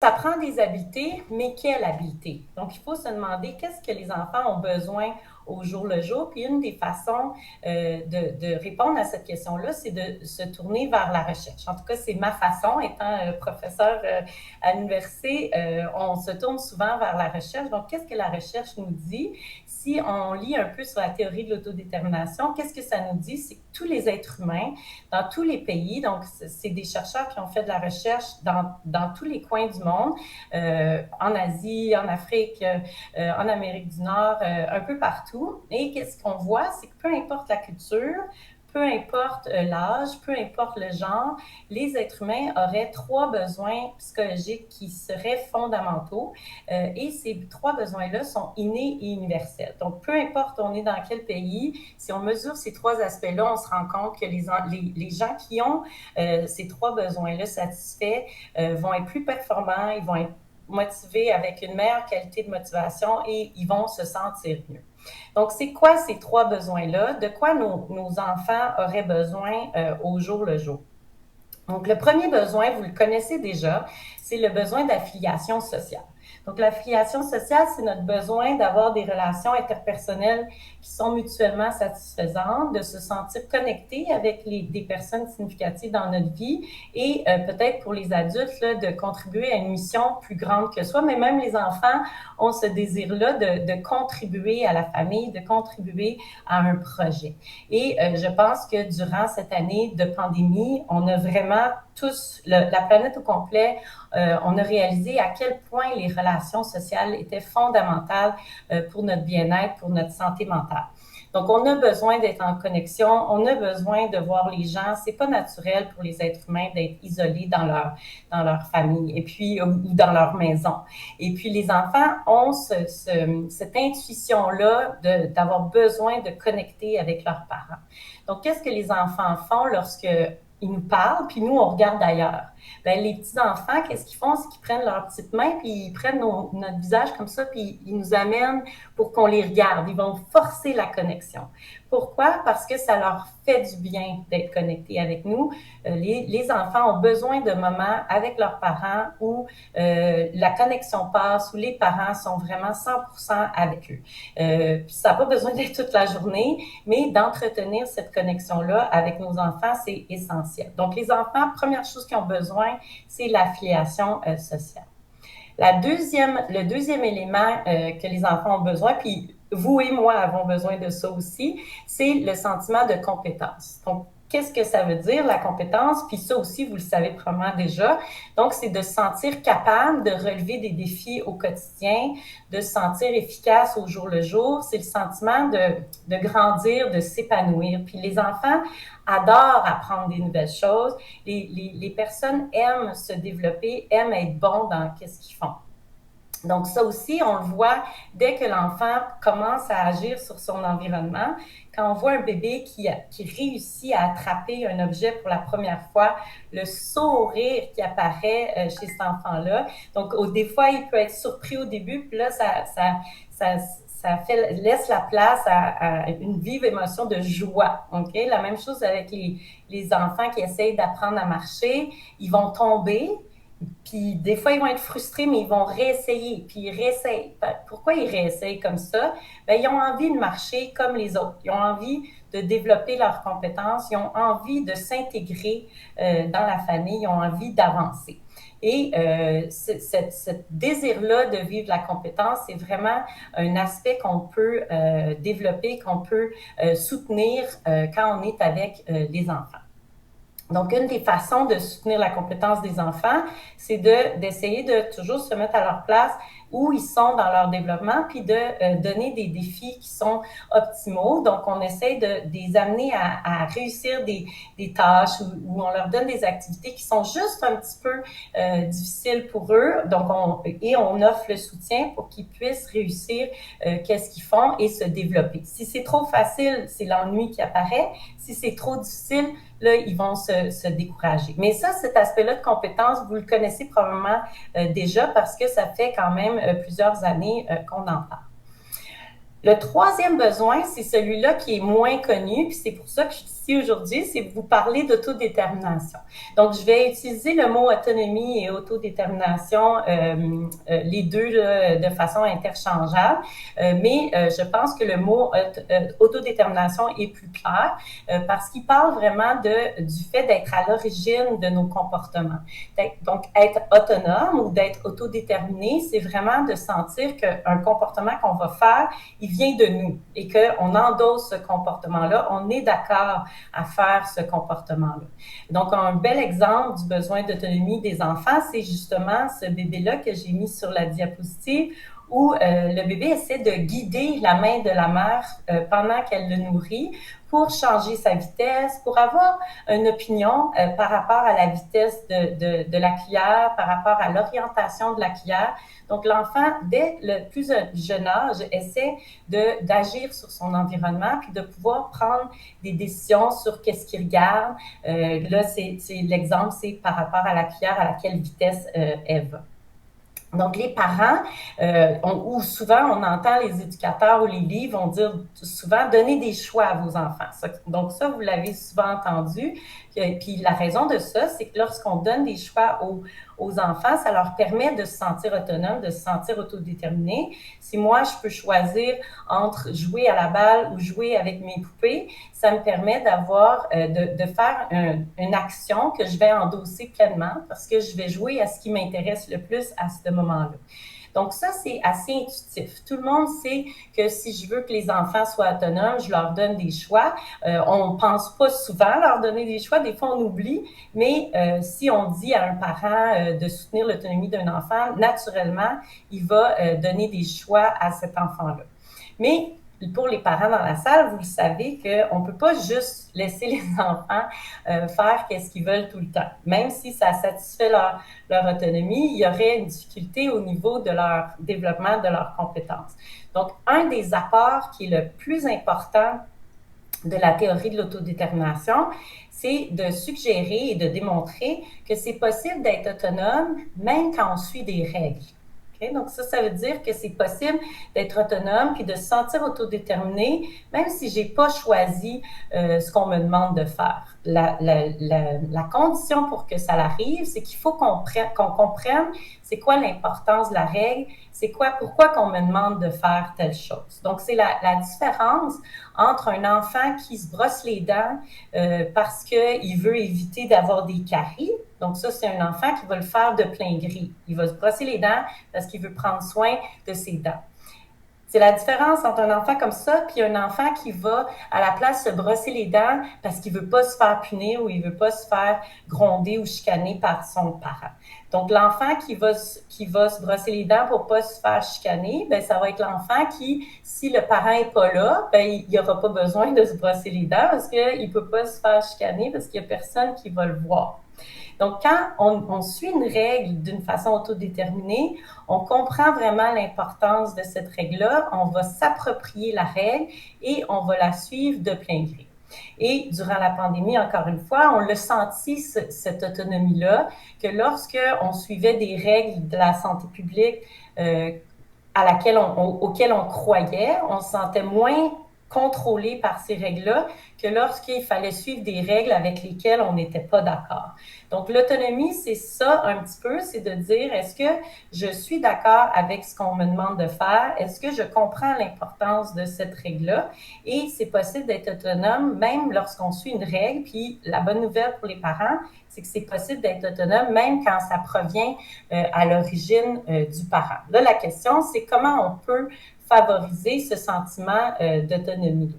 Ça prend des habiletés, mais quelle habileté? Donc, il faut se demander qu'est-ce que les enfants ont besoin au jour le jour. Puis une des façons de répondre à cette question-là, c'est de se tourner vers la recherche. En tout cas, c'est ma façon, étant professeur à l'université, on se tourne souvent vers la recherche. Donc, qu'est-ce que la recherche nous dit? Si on lit un peu sur la théorie de l'autodétermination, qu'est-ce que ça nous dit? C'est que tous les êtres humains, dans tous les pays, donc c'est des chercheurs qui ont fait de la recherche dans tous les coins du monde, en Asie, en Afrique, en Amérique du Nord, un peu partout. Et qu'est-ce qu'on voit? C'est que peu importe la culture, peu importe l'âge, peu importe le genre, les êtres humains auraient trois besoins psychologiques qui seraient fondamentaux. Et ces trois besoins-là sont innés et universels. Donc, peu importe on est dans quel pays, si on mesure ces trois aspects-là, on se rend compte que les gens qui ont ces trois besoins-là satisfaits vont être plus performants, ils vont être motivés avec une meilleure qualité de motivation et ils vont se sentir mieux. Donc, c'est quoi ces trois besoins-là? De quoi nos enfants auraient besoin au jour le jour? Donc, le premier besoin, vous le connaissez déjà, c'est le besoin d'affiliation sociale. Donc, l'affiliation sociale, c'est notre besoin d'avoir des relations interpersonnelles qui sont mutuellement satisfaisantes, de se sentir connecté avec des personnes significatives dans notre vie et peut-être pour les adultes, là, de contribuer à une mission plus grande que soi, mais même les enfants ont ce désir-là de contribuer à la famille, de contribuer à un projet. Et je pense que durant cette année de pandémie, on a vraiment tous, la planète au complet, on a réalisé à quel point les relations sociales étaient fondamentales pour notre bien-être, pour notre santé mentale. Donc, on a besoin d'être en connexion, on a besoin de voir les gens. C'est pas naturel pour les êtres humains d'être isolés dans leur famille et puis ou dans leur maison. Et puis, les enfants ont cette intuition-là d'avoir besoin de connecter avec leurs parents. Donc, qu'est-ce que les enfants font lorsque ils nous parlent, puis nous, on regarde ailleurs? Ben, les petits-enfants, qu'est-ce qu'ils font? C'est qu'ils prennent leurs petites mains, puis ils prennent notre visage comme ça, puis ils nous amènent pour qu'on les regarde. Ils vont forcer la connexion. Pourquoi? Parce que ça leur fait du bien d'être connectés avec nous. Les enfants ont besoin de moments avec leurs parents où la connexion passe, où les parents sont vraiment 100% avec eux. Puis ça n'a pas besoin d'être toute la journée, mais d'entretenir cette connexion-là avec nos enfants, c'est essentiel. Donc, les enfants, première chose qu'ils ont besoin, c'est l'affiliation sociale. Le deuxième élément que les enfants ont besoin, puis vous et moi avons besoin de ça aussi, c'est le sentiment de compétence. Donc, qu'est-ce que ça veut dire, la compétence? Puis ça aussi, vous le savez probablement déjà. Donc, c'est de se sentir capable de relever des défis au quotidien, de se sentir efficace au jour le jour. C'est le sentiment de grandir, de s'épanouir. Puis les enfants adorent apprendre des nouvelles choses. Les personnes aiment se développer, aiment être bons dans ce qu'ils font. Donc ça aussi, on le voit dès que l'enfant commence à agir sur son environnement. Quand on voit un bébé qui réussit à attraper un objet pour la première fois, le sourire qui apparaît chez cet enfant-là. Donc, des fois, il peut être surpris au début, puis là, laisse la place à une vive émotion de joie. Okay? La même chose avec les enfants qui essayent d'apprendre à marcher. Ils vont tomber, puis des fois, ils vont être frustrés, mais ils vont réessayer. Puis ils réessayent. Pourquoi ils réessayent comme ça? Bien, ils ont envie de marcher comme les autres. Ils ont envie de développer leurs compétences. Ils ont envie de s'intégrer dans la famille. Ils ont envie d'avancer. Et ce désir-là de vivre la compétence, c'est vraiment un aspect qu'on peut développer, qu'on peut soutenir quand on est avec les enfants. Donc, une des façons de soutenir la compétence des enfants, c'est d'essayer de toujours se mettre à leur place où ils sont dans leur développement, puis de donner des défis qui sont optimaux. Donc, on essaie de les amener à réussir des tâches où on leur donne des activités qui sont juste un petit peu difficiles pour eux. Donc, on offre le soutien pour qu'ils puissent réussir qu'est-ce qu'ils font et se développer. Si c'est trop facile, c'est l'ennui qui apparaît. Si c'est trop difficile, là, ils vont se décourager. Mais ça, cet aspect-là de compétence, vous le connaissez probablement déjà parce que ça fait quand même plusieurs années qu'on en parle. Le troisième besoin, c'est celui-là qui est moins connu, puis c'est pour ça que je suis ici aujourd'hui, c'est de vous parler d'autodétermination. Donc, je vais utiliser le mot autonomie et autodétermination, les deux là, de façon interchangeable, mais je pense que le mot autodétermination est plus clair parce qu'il parle vraiment du fait d'être à l'origine de nos comportements. Donc, être autonome ou d'être autodéterminé, c'est vraiment de sentir qu'un comportement qu'on va faire, il vient de nous et qu'on endosse ce comportement-là, on est d'accord à faire ce comportement-là. Donc, un bel exemple du besoin d'autonomie des enfants, c'est justement ce bébé-là que j'ai mis sur la diapositive où le bébé essaie de guider la main de la mère pendant qu'elle le nourrit pour changer sa vitesse, pour avoir une opinion par rapport à la vitesse de la cuillère, par rapport à l'orientation de la cuillère. Donc, l'enfant, dès le plus jeune âge, essaie d'agir sur son environnement puis de pouvoir prendre des décisions sur qu'est-ce qu'il regarde. Là, l'exemple, c'est par rapport à la cuillère, à laquelle vitesse elle va. Donc, les parents, ou souvent on entend les éducateurs ou les livres vont dire souvent donnez des choix à vos enfants. Donc ça, vous l'avez souvent entendu. Puis la raison de ça, c'est que lorsqu'on donne des choix aux enfants, ça leur permet de se sentir autonomes, de se sentir autodéterminés. Si moi, je peux choisir entre jouer à la balle ou jouer avec mes poupées, ça me permet d'avoir, de faire une action que je vais endosser pleinement parce que je vais jouer à ce qui m'intéresse le plus à ce moment-là. Donc ça, c'est assez intuitif. Tout le monde sait que si je veux que les enfants soient autonomes, je leur donne des choix. On ne pense pas souvent leur donner des choix, des fois on oublie, mais si on dit à un parent de soutenir l'autonomie d'un enfant, naturellement, il va donner des choix à cet enfant-là. Mais pour les parents dans la salle, vous le savez qu'on ne peut pas juste laisser les enfants faire ce qu'ils veulent tout le temps. Même si ça satisfait leur autonomie, il y aurait une difficulté au niveau de leur développement, de leurs compétences. Donc, un des apports qui est le plus important de la théorie de l'autodétermination, c'est de suggérer et de démontrer que c'est possible d'être autonome même quand on suit des règles. Okay? Donc ça veut dire que c'est possible d'être autonome puis de se sentir autodéterminé, même si j'ai pas choisi ce qu'on me demande de faire. La condition pour que ça arrive, c'est qu'il faut qu'on comprenne c'est quoi l'importance de la règle, pourquoi qu'on me demande de faire telle chose. Donc, c'est la différence entre un enfant qui se brosse les dents parce qu'il veut éviter d'avoir des caries. Donc, ça, c'est un enfant qui va le faire de plein gré. Il va se brosser les dents parce qu'il veut prendre soin de ses dents. C'est la différence entre un enfant comme ça puis un enfant qui va à la place se brosser les dents parce qu'il veut pas se faire punir ou il veut pas se faire gronder ou chicaner par son parent. Donc, l'enfant qui va se brosser les dents pour pas se faire chicaner, ben ça va être l'enfant qui, si le parent est pas là, ben il y aura pas besoin de se brosser les dents parce qu'il peut pas se faire chicaner parce qu'il y a personne qui va le voir. Donc, quand on suit une règle d'une façon autodéterminée, on comprend vraiment l'importance de cette règle-là, on va s'approprier la règle et on va la suivre de plein gré. Et durant la pandémie, encore une fois, on l'a senti, cette autonomie-là, que lorsque on suivait des règles de la santé publique auxquelles on croyait, on se sentait moins contrôlé par ces règles-là que lorsqu'il fallait suivre des règles avec lesquelles on n'était pas d'accord. Donc, l'autonomie, c'est ça un petit peu, c'est de dire, est-ce que je suis d'accord avec ce qu'on me demande de faire? Est-ce que je comprends l'importance de cette règle-là? Et c'est possible d'être autonome même lorsqu'on suit une règle. Puis, la bonne nouvelle pour les parents, c'est que c'est possible d'être autonome même quand ça provient à l'origine du parent. Là, la question, c'est comment on peut favoriser ce sentiment d'autonomie.